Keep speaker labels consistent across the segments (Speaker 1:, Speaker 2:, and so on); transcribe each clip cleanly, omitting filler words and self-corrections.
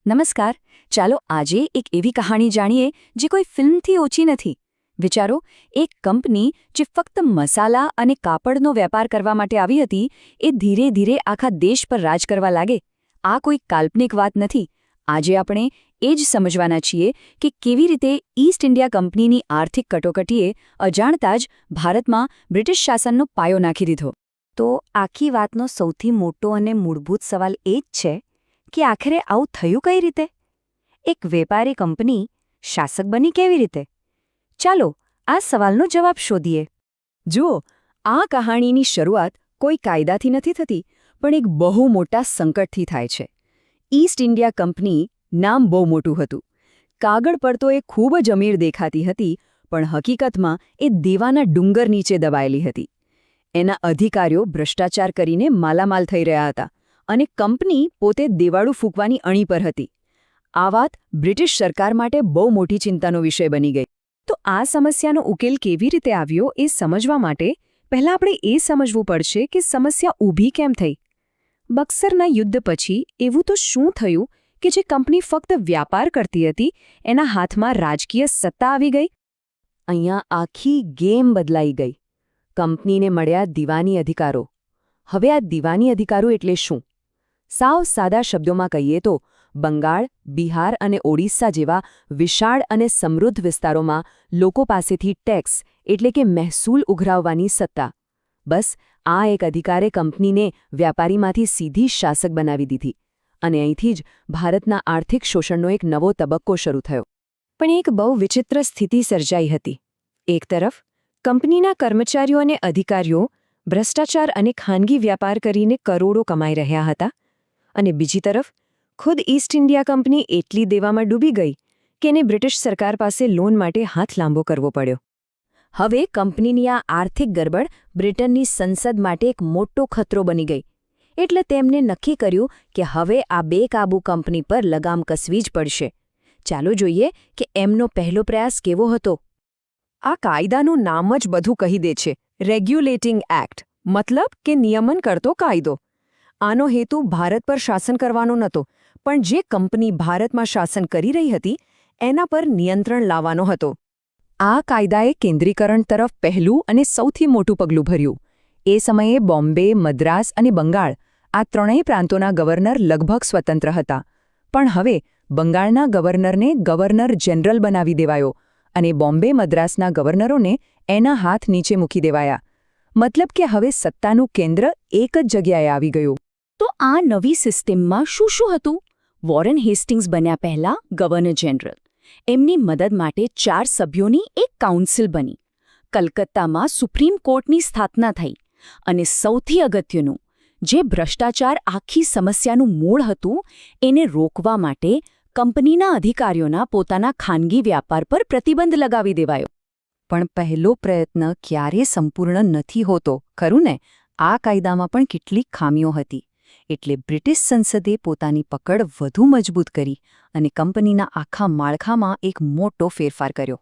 Speaker 1: નમસ્કાર. ચાલો આજે એક એવી કહાણી જાણીએ જે કોઈ ફિલ્મથી ઓછી નથી. વિચારો, એક કંપની જે ફક્ત મસાલા અને કાપડનો વેપાર કરવા માટે આવી હતી, એ ધીરે ધીરે આખા દેશ પર રાજ કરવા લાગે. આ કોઈ કાલ્પનિક વાત નથી. આજે આપણે એ જ સમજવાના છીએ કે કેવી રીતે ઈસ્ટ ઇન્ડિયા કંપનીની આર્થિક કટોકટીએ અજાણતા જ ભારતમાં બ્રિટિશ શાસનનો પાયો નાખી દીધો. તો આખી વાતનો સૌથી મોટો અને મૂળભૂત સવાલ એ જ છે કે આખરે આવું થયું કઈ રીતે? એક વેપારી કંપની શાસક બની કેવી રીતે? ચાલો આ સવાલનો જવાબ શોધીએ. જુઓ, આ કહાણીની શરૂઆત કોઈ કાયદાથી નથી થતી, પણ એક બહુ મોટા સંકટથી થાય છે. ઈસ્ટ ઇન્ડિયા કંપની નામ બહુ મોટું હતું. કાગળ પર તો એ ખૂબ જ અમીર દેખાતી હતી, પણ હકીકતમાં એ દેવાના ડુંગર નીચે દબાયેલી હતી. એના અધિકારીઓ ભ્રષ્ટાચાર કરીને માલામાલ થઈ રહ્યા હતા, અને કંપની પોતે દેવાળું ફૂંકવાની અણી પર હતી. આ વાત બ્રિટિશ સરકાર માટે બહુ મોટી ચિંતાનો વિષય બની ગઈ. તો આ સમસ્યાનો ઉકેલ કેવી રીતે આવ્યો એ સમજવા માટે પહેલાં આપણે એ સમજવું પડશે કે સમસ્યા ઊભી કેમ થઈ. બક્સરના યુદ્ધ પછી એવું તો શું થયું કે જે કંપની ફક્ત વ્યાપાર કરતી હતી એના હાથમાં રાજકીય સત્તા આવી ગઈ? અહીંયા આખી ગેમ બદલાઈ ગઈ. કંપનીને મળ્યા દીવાની અધિકારો. હવે આ દીવાની અધિકારો એટલે શું? સાવ સાદા શબ્દોમાં કહીએ તો બંગાળ, બિહાર અને ઓડિશા જેવા વિશાળ અને સમૃદ્ધ વિસ્તારોમાં લોકો પાસેથી ટેક્સ એટલે કે મહેસૂલ ઉઘરાવવાની સત્તા. બસ આ એક અધિકારે કંપનીને વ્યાપારીમાંથી સીધી શાસક બનાવી દીધી, અને અહીંથી જ ભારતના આર્થિક શોષણનો એક નવો તબક્કો શરૂ થયો. પણ એક બહુ વિચિત્ર સ્થિતિ સર્જાઈ હતી. એક તરફ કંપનીના કર્મચારીઓ અને અધિકારીઓ ભ્રષ્ટાચાર અને ખાનગી વ્યાપાર કરીને કરોડો કમાઈ રહ્યા હતા, અને બીજી તરફ ખુદ ઈસ્ટ ઇન્ડિયા કંપની એટલી દેવામાં ડૂબી ગઈ કે એને બ્રિટિશ સરકાર પાસે લોન માટે હાથ લાંબો કરવો પડ્યો. હવે કંપનીની આ આર્થિક ગરબડ બ્રિટનની સંસદ માટે એક મોટો ખતરો બની ગઈ. એટલે તેમને નક્કી કર્યું કે હવે આ બેકાબૂ કંપની પર લગામ કસવી જ પડશે. ચાલો જોઈએ કે એમનો પહેલો પ્રયાસ કેવો હતો. આ કાયદાનું નામ જ બધું કહી દે છે, રેગ્યુલેટિંગ એક્ટ, મતલબ કે નિયમન કરતો કાયદો. આનો હેતુ ભારત પર શાસન કરવાનો નહોતો, પણ જે કંપની ભારતમાં શાસન કરી રહી હતી એના પર નિયંત્રણ લાવવાનો હતો. આ કાયદાએ કેન્દ્રીકરણ તરફ પહેલું અને સૌથી મોટું પગલું ભર્યું. એ સમયે બોમ્બે, મદ્રાસ અને બંગાળ આ ત્રણેય પ્રાંતોના ગવર્નર લગભગ સ્વતંત્ર હતા. પણ હવે બંગાળના ગવર્નરને ગવર્નર જનરલ બનાવી દેવાયો, અને બોમ્બે, મદ્રાસના ગવર્નરોને એના હાથ નીચે મૂકી દેવાયા. મતલબ કે હવે સત્તાનું કેન્દ્ર એક જ જગ્યાએ આવી ગયું. તો આ નવી સિસ્ટમમાં શું શું હતું? વોરેન હેસ્ટિંગ્સ બન્યા પહેલા ગવર્નર જનરલ. એમની મદદ માટે 4 સભ્યોની એક કાઉન્સિલ બની. કલકત્તામાં સુપ્રીમ કોર્ટની સ્થાપના થઈ. અને સૌથી અગત્યનું, જે ભ્રષ્ટાચાર આખી સમસ્યાનું મૂળ હતું એને રોકવા માટે કંપનીના અધિકારીઓના પોતાના ખાનગી વ્યાપાર પર પ્રતિબંધ લગાવી દેવાયો. પણ પહેલો પ્રયત્ન ક્યારેય સંપૂર્ણ નથી હોતો, ખરું ને? આ કાયદામાં પણ કેટલીક ખામીઓ હતી. એટલે બ્રિટિશ સંસદે પોતાની પકડ વધુ મજબૂત કરી અને કંપનીના આખા માળખામાં એક મોટો ફેરફાર કર્યો.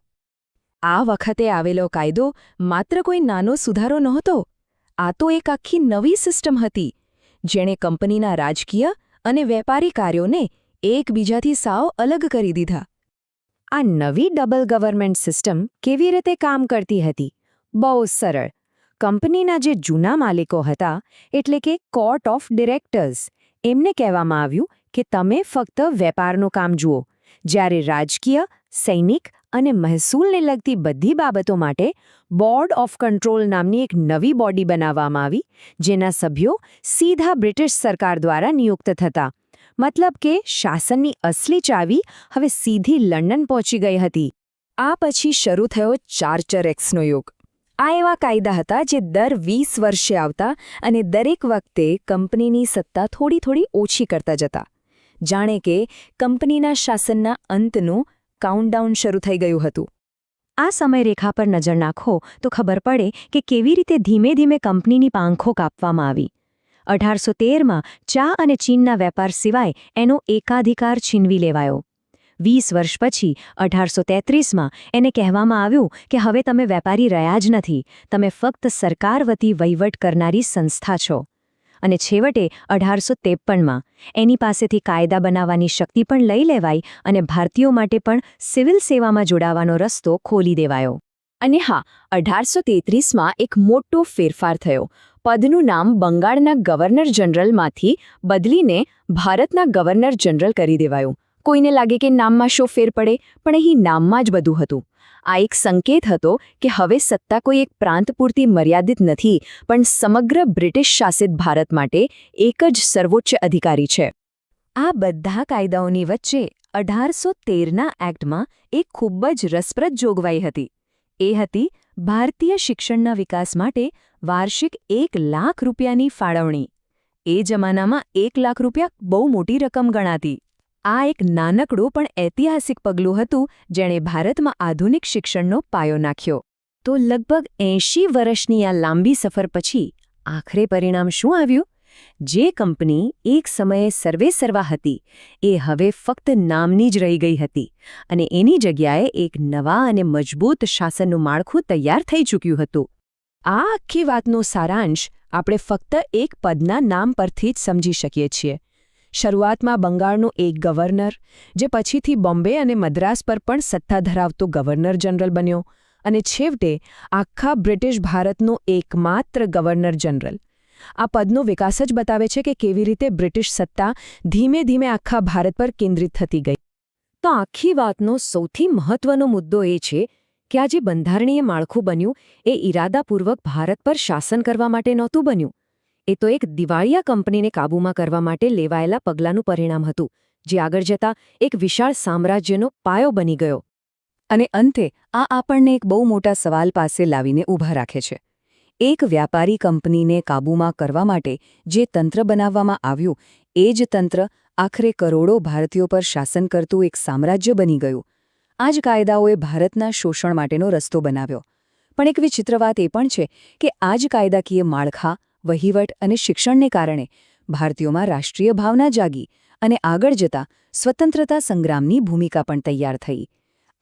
Speaker 1: આ વખતે આવેલો કાયદો માત્ર કોઈ નાનો સુધારો નહોતો. આ તો એક આખી નવી સિસ્ટમ હતી, જેણે કંપનીના રાજકીય અને વેપારી કાર્યોને એકબીજાથી સાવ અલગ કરી દીધા. આ નવી ડબલ ગવર્નમેન્ટ સિસ્ટમ કેવી રીતે કામ કરતી હતી? બહુ સરળ. કંપનીના જે જૂના માલિકો હતા, એટલે કે કોર્ટ ઓફ ડિરેક્ટર્સ, એમને કહેવામાં આવ્યું કે તમે ફક્ત વેપારનું કામ જુઓ, જ્યારે રાજકીય, સૈનિક અને મહેસૂલને લગતી બધી બાબતો માટે બોર્ડ ઓફ કંટ્રોલ નામની એક નવી બોડી બનાવવામાં આવી, જેના સભ્યો સીધા બ્રિટિશ સરકાર દ્વારા નિયુક્ત થતા. મતલબ કે શાસનની અસલી ચાવી હવે સીધી લંડન પહોંચી ગઈ હતી. આ પછી શરૂ થયો ચાર્ટર એક્ટનો યુગ. આ એવા કાયદા હતા જે દર 20 વર્ષે આવતા અને દરેક વખતે કંપનીની સત્તા થોડી થોડી ઓછી કરતા જતા. જાણે કે કંપનીના શાસનના અંતનું કાઉન્ટડાઉન શરૂ થઈ ગયું હતું. આ સમયરેખા પર નજર નાખો તો ખબર પડે કે કેવી રીતે ધીમે ધીમે કંપનીની પાંખો કાપવામાં આવી. 1813માં ચા અને ચીનના વેપાર સિવાય એનો એકાધિકાર છીનવી લેવાયો. 20 વર્ષ પછી 1833માં એને કહેવામાં આવ્યું કે હવે તમે વેપારી રહ્યા જ નથી, તમે ફક્ત સરકાર વતી વહીવટ કરનારી સંસ્થા છો. અને છેવટે 1853માં એની પાસેથી કાયદા બનાવવાની શક્તિ પણ લઈ લેવાઈ અને ભારતીયો માટે પણ સિવિલ સેવામાં જોડાવાનો રસ્તો ખોલી દેવાયો. અને હા, 1833માં એક મોટો ફેરફાર થયો. પદનું નામ બંગાળના ગવર્નર જનરલમાંથી બદલીને ભારતના ગવર્નર જનરલ કરી દેવાયું. કોઈને લાગે કે નામમાં શો ફેર પડે, પણ અહીં નામમાં જ બધું હતું. આ એક સંકેત હતો કે હવે સત્તા કોઈ એક પ્રાંત પૂરતી મર્યાદિત નથી, પણ સમગ્ર બ્રિટિશ શાસિત ભારત માટે એક જ સર્વોચ્ચ અધિકારી છે. આ બધા કાયદાઓની વચ્ચે 1813ના એક્ટમાં એક ખૂબ જ રસપ્રદ જોગવાઈ હતી. એ હતી ભારતીય શિક્ષણના વિકાસ માટે વાર્ષિક 1 લાખ રૂપિયાની ફાળવણી. એ જમાનામાં 1 લાખ રૂપિયા બહુ મોટી રકમ ગણાતી. આ એક નાનકડું પણ ઐતિહાસિક પગલું હતું જેણે ભારતમાં આધુનિક શિક્ષણનો પાયો નાખ્યો. તો લગભગ 80 વર્ષની આ લાંબી સફર પછી આખરે પરિણામ શું આવ્યું? જે કંપની એક સમયે સર્વેસર્વા હતી એ હવે ફક્ત નામની જ રહી ગઈ હતી અને એની જગ્યાએ એક નવા અને મજબૂત શાસનનું માળખું તૈયાર થઈ ચૂક્યું હતું. આ આખી વાતનો સારાંશ આપણે ફક્ત એક પદના નામ પરથી જ સમજી શકીએ છીએ. શરૂઆતમાં બંગાળનો એક ગવર્નર, જે પછીથી બોમ્બે અને મદ્રાસ પર પણ સત્તા ધરાવતો ગવર્નર જનરલ બન્યો, અને છેવટે આખા બ્રિટિશ ભારતનો એકમાત્ર ગવર્નર જનરલ. આ પદનો વિકાસ જ બતાવે છે કે કેવી રીતે બ્રિટિશ સત્તા ધીમે ધીમે આખા ભારત પર કેન્દ્રિત થતી ગઈ. તો આખી વાતનો સૌથી મહત્વનો મુદ્દો એ છે કે આ જે બંધારણીય માળખું બન્યું એ ઇરાદાપૂર્વક ભારત પર શાસન કરવા માટે નહોતું બન્યું. એ તો એક દિવાળિયા કંપનીને કાબૂમાં કરવા માટે લેવાયેલા પગલાંનું પરિણામ હતું, જે આગળ જતા એક વિશાળ સામ્રાજ્યનો પાયો બની ગયો. અને અંતે આ આપણને એક બહુ મોટા સવાલ પાસે લાવીને ઊભા રાખે છે. એક વ્યાપારી કંપનીને કાબૂમાં કરવા માટે જે તંત્ર બનાવવામાં આવ્યું, એ જ તંત્ર આખરે કરોડો ભારતીયો પર શાસન કરતું એક સામ્રાજ્ય બની ગયું. આ જ કાયદાઓએ ભારતના શોષણ માટેનો રસ્તો બનાવ્યો. પણ એક વિચિત્ર વાત એ પણ છે કે આ જ કાયદાકીય માળખા, વહીવટ અને શિક્ષણને કારણે ભારતીયોમાં રાષ્ટ્રીય ભાવના જાગી અને આગળ જતા સ્વતંત્રતા સંગ્રામની ભૂમિકા પણ તૈયાર થઈ.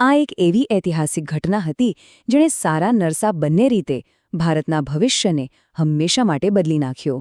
Speaker 1: આ એક એવી ઐતિહાસિક ઘટના હતી જેણે સારા નરસા બંને રીતે ભારતના ભવિષ્યને હંમેશા માટે બદલી નાખ્યો.